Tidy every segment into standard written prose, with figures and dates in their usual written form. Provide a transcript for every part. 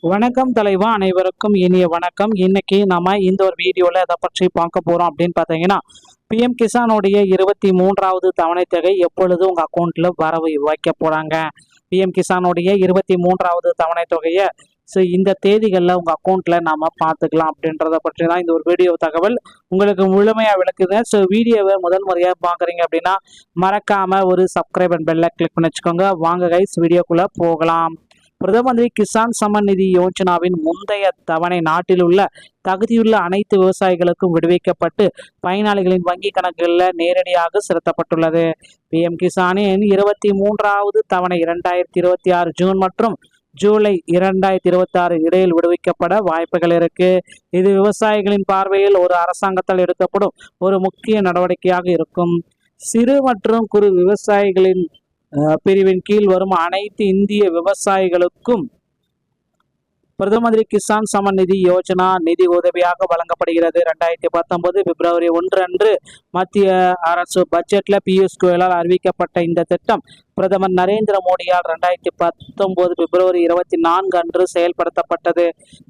வணக்கம் தலைவா, அனைவருக்கும் இனிய வணக்கம். இன்னைக்கு நாம இந்த ஒரு வீடியோல எதை பற்றி பார்க்க போறோம் அப்படின்னு பார்த்தீங்கன்னா, பிஎம் கிசானுடைய 23வது தவணை தொகை எப்பொழுது உங்க அக்கௌண்ட்ல வரவு வைக்க போறாங்க. பிஎம் கிசானுடைய 23வது தவணை தொகையை இந்த தேதிகளில் உங்க அக்கௌண்ட்ல நாம பார்த்துக்கலாம் அப்படின்றத பற்றி தான் இந்த ஒரு வீடியோ தகவல் உங்களுக்கு முழுமையா விளக்குது. வீடியோவை முதல் முறையா பாக்குறீங்க அப்படின்னா மறக்காம ஒரு சப்ஸ்கிரைப் அண்ட் பெல்ல கிளிக் பண்ணி வச்சுக்கோங்க. வாங்க கைஸ், வீடியோக்குள்ள போகலாம். பிரதம மந்திரி கிசான் சம்மன் நிதி யோஜனாவின் முந்தைய தவணை நாட்டில் உள்ள தகுதியுள்ள அனைத்து விவசாயிகளுக்கும் விடுவிக்கப்பட்டு பயனாளிகளின் வங்கி கணக்குகளில் நேரடியாக செலுத்தப்பட்டுள்ளது. பிஎம் கிசானின் 23வது தவணை 2026 ஜூன் மற்றும் ஜூலை 2026 இடையில் விடுவிக்கப்பட வாய்ப்புகள் இருக்கு. இது விவசாயிகளின் பார்வையில் ஒரு அரசாங்கத்தால் எடுக்கப்படும் ஒரு முக்கிய நடவடிக்கையாக இருக்கும். சிறு மற்றும் குறு விவசாயிகளின் பிரிவின் கீழ் வரும் அனைத்து இந்திய விவசாயிகளுக்கும் பிரதம மந்திரி கிசான் சம்மன் நிதி யோஜனா நிதி உதவியாக வழங்கப்படுகிறது. 2019 பிப்ரவரி 1 அன்று மத்திய அரசு பட்ஜெட்ல பியூஷ் கோயலால் அறிவிக்கப்பட்ட இந்த திட்டம் பிரதமர் நரேந்திர மோடியால் 2019 பிப்ரவரி 24 அன்று செயல்படுத்தப்பட்டது.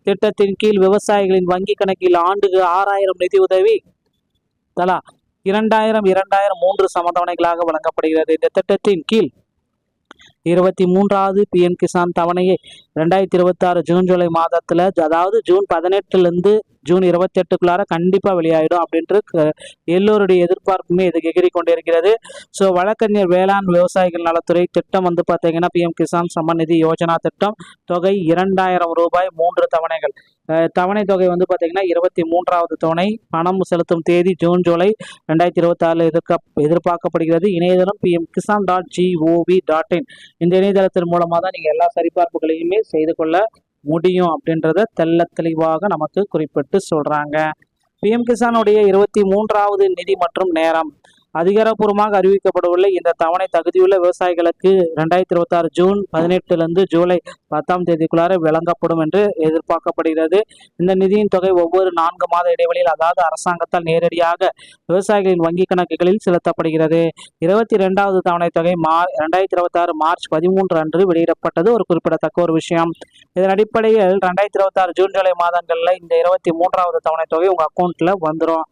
திட்டத்தின் கீழ் விவசாயிகளின் வங்கி கணக்கில் ஆண்டுக்கு 6000 நிதி உதவி தலா 2000 3 சமதவணைகளாக வழங்கப்படுகிறது. இந்த திட்டத்தின் கீழ் 23வது பிஎம் கிசான் தவணையை 2026 ஜூன் ஜூலை மாதத்துல, அதாவது ஜூன் 18 ஜூன் 28க்குள்ளார கண்டிப்பா வெளியாயிடும் அப்படின்ட்டு எல்லோருடைய எதிர்பார்ப்புமே இது எகிரி கொண்டிருக்கிறது. வழக்கறிஞர் வேளாண் விவசாயிகள் நலத்துறை திட்டம் பார்த்தீங்கன்னா பிஎம் கிசான் சம்மன் நிதி யோஜனா திட்டம் தொகை 2000 ரூபாய் 3 தவணைகள். தவணை தொகை பார்த்தீங்கன்னா 23வது தவணை. பணம் செலுத்தும் தேதி ஜூன் ஜூலை 2026 எதிர்பார்க்கப்படுகிறது. இணையதளம் pmkisan.gov.in. இந்த இணையதளத்தின் மூலமாக தான் நீங்க எல்லா சரிபார்ப்புகளையுமே செய்து கொள்ள முடியும் அப்படின்றத தெள்ள தெளிவாக நமக்கு குறிப்பிட்டு சொல்றாங்க. பிஎம் கிசானுடைய 23வது நிதி மற்றும் நேரம் அதிகாரப்பூர்வமாக அறிவிக்கப்படவில்லை. இந்த தவணை தகுதியுள்ள விவசாயிகளுக்கு 2026 ஜூன் 18 ஜூலை 10 வழங்கப்படும் என்று எதிர்பார்க்கப்படுகிறது. இந்த நிதியின் தொகை ஒவ்வொரு 4 மாத இடைவெளியில், அதாவது அரசாங்கத்தால் நேரடியாக விவசாயிகளின் வங்கி கணக்குகளில் செலுத்தப்படுகிறது. 22வது தவணை தொகை 2026 மார்ச் 13 அன்று வெளியிடப்பட்டது ஒரு குறிப்பிடத்தக்க ஒரு விஷயம். இதன் அடிப்படையில் 2026 ஜூன் ஜூலை மாதங்களில் இந்த 23வது தவணை தொகை உங்க அக்கௌண்ட்ல வந்துடும்.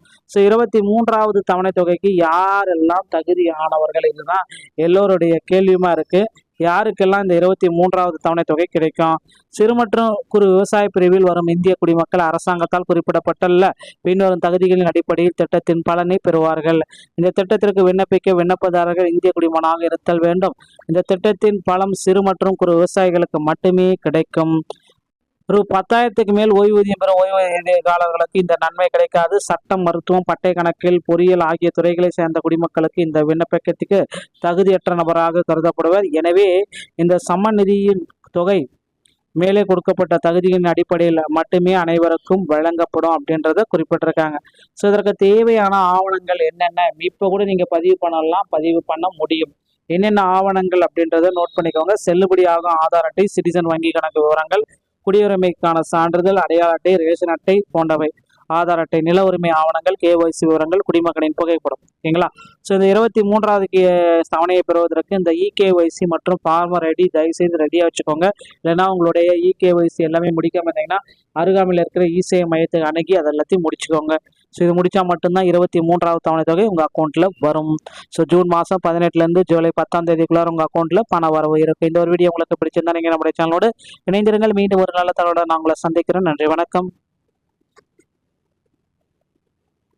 23வது தவணை தொகைக்கு யாரெல்லாம் தகுதியானவர்கள், இதுதான் எல்லோருடைய கேள்வியுமா இருக்கு. யாருக்கெல்லாம் இந்த 23வது தவணை தொகை கிடைக்கும்? சிறு மற்றும் குறு விவசாய பிரிவில் வரும் இந்திய குடிமக்கள் அரசாங்கத்தால் குறிப்பிடப்பட்டுள்ள பின்வரும் தகுதிகளின் அடிப்படையில் திட்டத்தின் பலனை பெறுவார்கள். இந்த திட்டத்திற்கு விண்ணப்பிக்க விண்ணப்பதாரர்கள் இந்திய குடிமகனாக இருத்தல் வேண்டும். இந்த திட்டத்தின் பலம் சிறு மற்றும் குறு விவசாயிகளுக்கு மட்டுமே கிடைக்கும். ரூ. 10,000க்கு மேல் ஓய்வூதியம் பெறும் ஓய்வூதியர்களுக்கு இந்த நன்மை கிடைக்காது. சட்டம், மருத்துவம், பட்டை கணக்கில், பொறியியல் ஆகிய துறைகளை சேர்ந்த குடிமக்களுக்கு இந்த விண்ணப்பத்துக்கு தகுதியற்ற நபராக கருதப்படுவர். எனவே இந்த சம்மன் நிதியின் தொகை மேலே கொடுக்கப்பட்ட தகுதியின் அடிப்படையில் மட்டுமே அனைவருக்கும் வழங்கப்படும் அப்படின்றத குறிப்பிட்டிருக்காங்க. இதற்கு தேவையான ஆவணங்கள் என்னென்ன, இப்போ கூட நீங்க பதிவு பண்ண முடியும். என்னென்ன ஆவணங்கள் அப்படின்றத நோட் பண்ணிக்கோங்க. செல்லுபடியாகும் ஆதார் அட்டை, சிட்டிசன் வங்கி கணக்கு விவரங்கள், குடியுரிமைக்கான சான்றிதழ், அடையாள அட்டை, ரேஷன் அட்டை போன்றவை, ஆதார் அட்டை, நில உரிமை ஆவணங்கள், கேஒய்சி விவரங்கள், குடிமக்களின் புகைப்படம். ஓகேங்களா? இந்த 23வது தவணையை பெறுவதற்கு இந்த இகேஒய்சி மற்றும் ஃபார்மர் ஐடி தயவுசெய்து ரெடியாக வச்சுக்கோங்க. இல்லைன்னா உங்களுடைய இகேஒய்சி எல்லாமே முடிக்காம இருந்தீங்கன்னா அருகாமையில் இருக்கிற இசேவை மையத்தை அணுகி அதை எல்லாத்தையும் முடிச்சுக்கோங்க. இது முடிச்சா மட்டும்தான் 23வது தவணை தொகை உங்க அக்கௌண்ட்ல வரும். ஜூன் மாதம் 18 ஜூலை 10 உங்க அக்கௌண்ட்ல பண வரவு இருக்கு. இந்த ஒரு வீடியோ உங்களுக்கு பிடிச்சிருந்தா நீங்க நம்முடைய சேனலோடு இணைந்திருங்கள். மீண்டும் ஒரு நல்ல தகவலோட நான் உங்களை சந்திக்கிறேன். நன்றி, வணக்கம்.